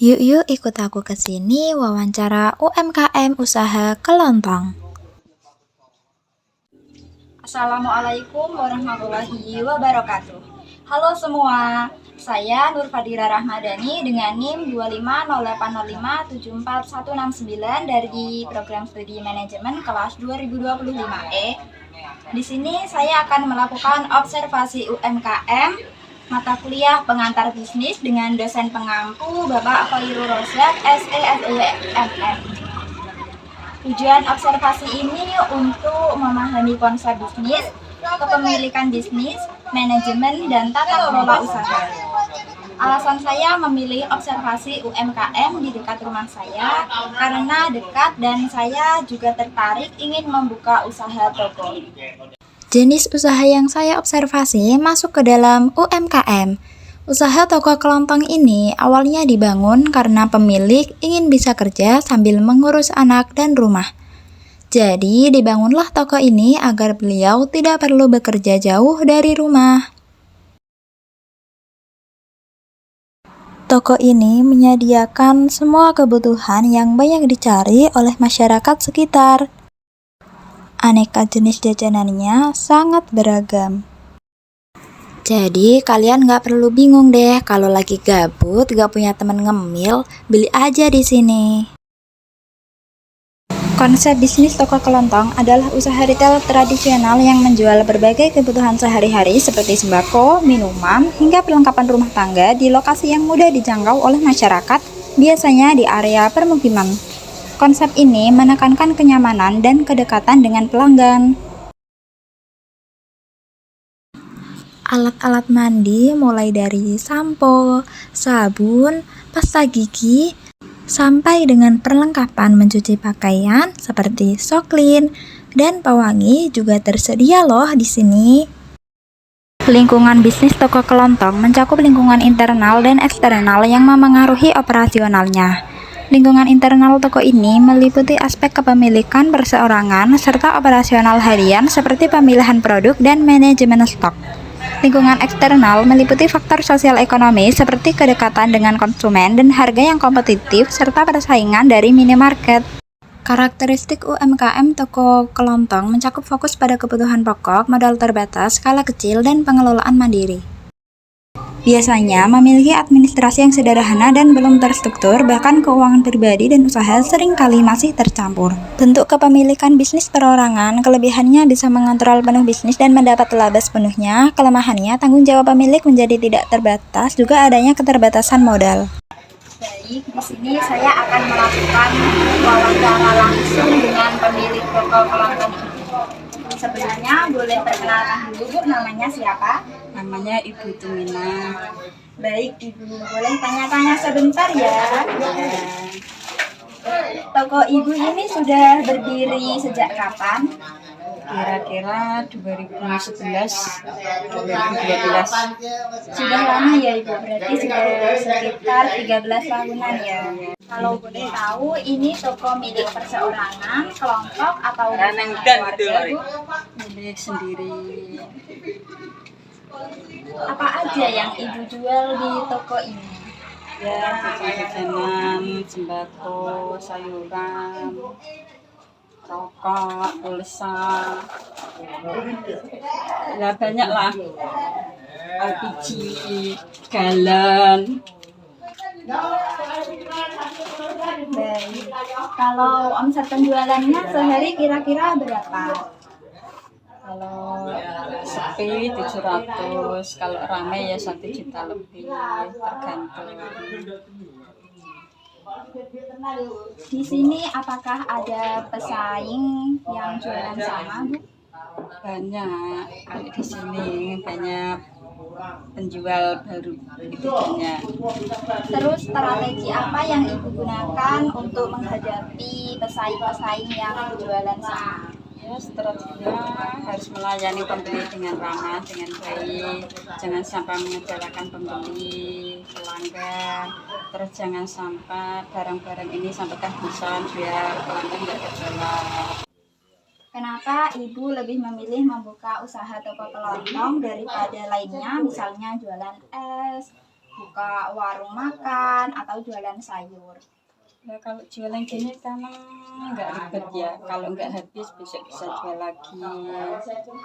Yuk ikut aku ke sini wawancara UMKM usaha kelontong. Assalamualaikum warahmatullahi wabarakatuh. Halo semua, saya Nur Fadira Rahmadani dengan NIM 25080574169 dari program studi manajemen kelas 2025E. Di sini saya akan melakukan observasi UMKM mata kuliah pengantar bisnis dengan dosen pengampu Bapak Khairul Rosyad SESIMM. Tujuan observasi ini untuk memahami konsep bisnis, kepemilikan bisnis, manajemen, dan tata kelola usaha. Alasan saya memilih observasi UMKM di dekat rumah saya karena dekat dan saya juga tertarik ingin membuka usaha toko. Jenis usaha yang saya observasi masuk ke dalam UMKM. Usaha toko kelontong ini awalnya dibangun karena pemilik ingin bisa kerja sambil mengurus anak dan rumah. Jadi dibangunlah toko ini agar beliau tidak perlu bekerja jauh dari rumah. Toko ini menyediakan semua kebutuhan yang banyak dicari oleh masyarakat sekitar. Aneka jenis jajanannya sangat beragam. Jadi kalian nggak perlu bingung deh kalau lagi gabut, nggak punya teman ngemil, beli aja di sini. Konsep bisnis toko kelontong adalah usaha retail tradisional yang menjual berbagai kebutuhan sehari-hari seperti sembako, minuman, hingga perlengkapan rumah tangga di lokasi yang mudah dijangkau oleh masyarakat, biasanya di area permukiman. Konsep ini menekankan kenyamanan dan kedekatan dengan pelanggan. Alat-alat mandi mulai dari sampo, sabun, pasta gigi, sampai dengan perlengkapan mencuci pakaian seperti soklin dan pewangi juga tersedia loh di sini. Lingkungan bisnis toko kelontong mencakup lingkungan internal dan eksternal yang memengaruhi operasionalnya. Lingkungan internal toko ini meliputi aspek kepemilikan perseorangan serta operasional harian seperti pemilihan produk dan manajemen stok. Lingkungan eksternal meliputi faktor sosial ekonomi seperti kedekatan dengan konsumen dan harga yang kompetitif serta persaingan dari minimarket. Karakteristik UMKM toko kelontong mencakup fokus pada kebutuhan pokok, modal terbatas, skala kecil, dan pengelolaan mandiri. Biasanya memiliki administrasi yang sederhana dan belum terstruktur, bahkan keuangan pribadi dan usaha seringkali masih tercampur. Bentuk kepemilikan bisnis perorangan, kelebihannya bisa mengontrol penuh bisnis dan mendapat laba sepenuhnya. Kelemahannya, tanggung jawab pemilik menjadi tidak terbatas, juga adanya keterbatasan modal. Baik, di sini saya akan melakukan wawancara langsung dengan pemilik toko kelontong ini. Sebenarnya boleh perkenalkan dulu, Bu, namanya siapa? Namanya Ibu Tumina. Baik, Ibu, boleh tanya-tanya sebentar ya? Toko Ibu ini sudah berdiri sejak kapan? Kira-kira 2011 2012. Sudah lama ya Ibu, berarti sudah sekitar 13 tahunan ya. Kalau boleh tahu, ini toko milik perseorangan, kelompok, atau keluarga, Bu? Milik sendiri. Apa aja yang Ibu jual di toko ini? Ya, jajanan, sembako, sayuran, rokok, pulsa. Ya banyak lah. LPG, galon. Baik. Kalau omset penjualannya sehari kira-kira berapa? Kalau sepi 700, kalau rame ya 1 juta lebih, tergantung. Di sini apakah ada pesaing yang jualan sama, Bu? Banyak di sini, banyak penjual baru itu banyak. Terus strategi apa yang Ibu gunakan untuk menghadapi pesaing-pesaing yang jualan sama? Ya, strateginya harus melayani pembeli dengan ramah, dengan baik, jangan sampai mengecewakan pembeli, pelanggan, terus jangan sampai barang-barang ini sampai kehabisan biar pelanggan nggak kecewa. Kenapa Ibu lebih memilih membuka usaha toko kelontong daripada lainnya, misalnya jualan es, buka warung makan atau jualan sayur? Ya kalau jualan gini kan nggak ribet ya. Kalau nggak habis besok bisa jual lagi.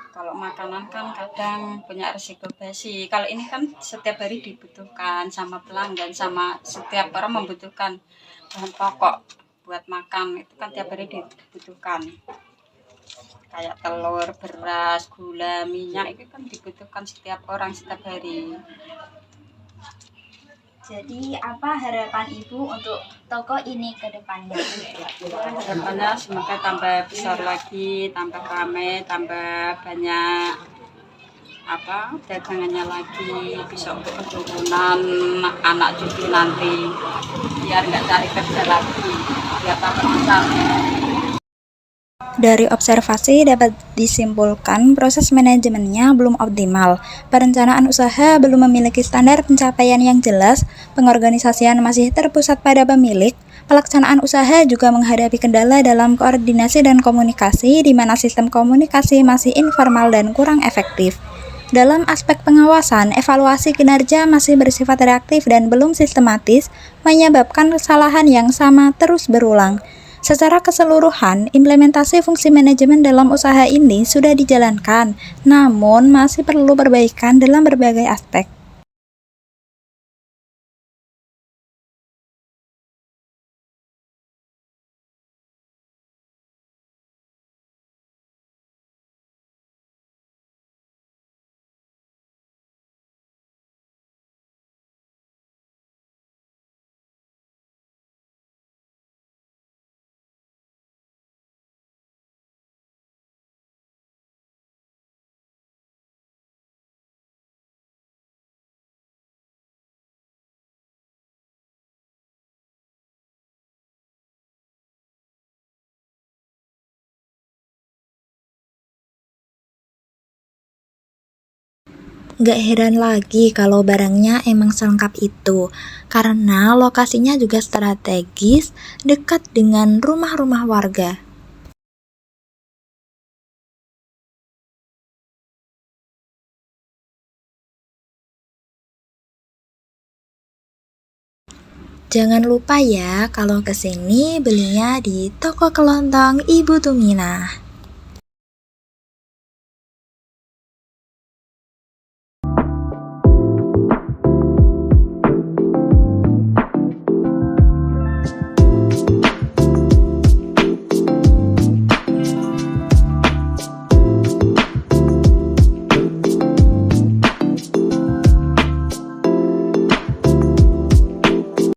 Kalau makanan kan kadang punya risiko basi. Kalau ini kan setiap hari dibutuhkan sama pelanggan, sama setiap orang membutuhkan bahan pokok buat makan. Itu kan tiap hari dibutuhkan. Kayak telur, beras, gula, minyak itu kan dibutuhkan setiap orang setiap hari. Jadi apa harapan Ibu untuk toko ini ke depannya? Harapannya semoga tambah besar lagi, tambah ramai, tambah banyak dagangannya lagi, bisa untuk keturunan anak cucu nanti, biar nggak cari kerja lagi, biar tambah besar. Dari observasi dapat disimpulkan proses manajemennya belum optimal, perencanaan usaha belum memiliki standar pencapaian yang jelas, pengorganisasian masih terpusat pada pemilik, pelaksanaan usaha juga menghadapi kendala dalam koordinasi dan komunikasi di mana sistem komunikasi masih informal dan kurang efektif. Dalam aspek pengawasan, evaluasi kinerja masih bersifat reaktif dan belum sistematis, menyebabkan kesalahan yang sama terus berulang. Secara keseluruhan, implementasi fungsi manajemen dalam usaha ini sudah dijalankan, namun masih perlu perbaikan dalam berbagai aspek. Gak heran lagi kalau barangnya emang selengkap itu, karena lokasinya juga strategis, dekat dengan rumah-rumah warga. Jangan lupa ya, kalau kesini belinya di Toko Kelontong Ibu Tuminah.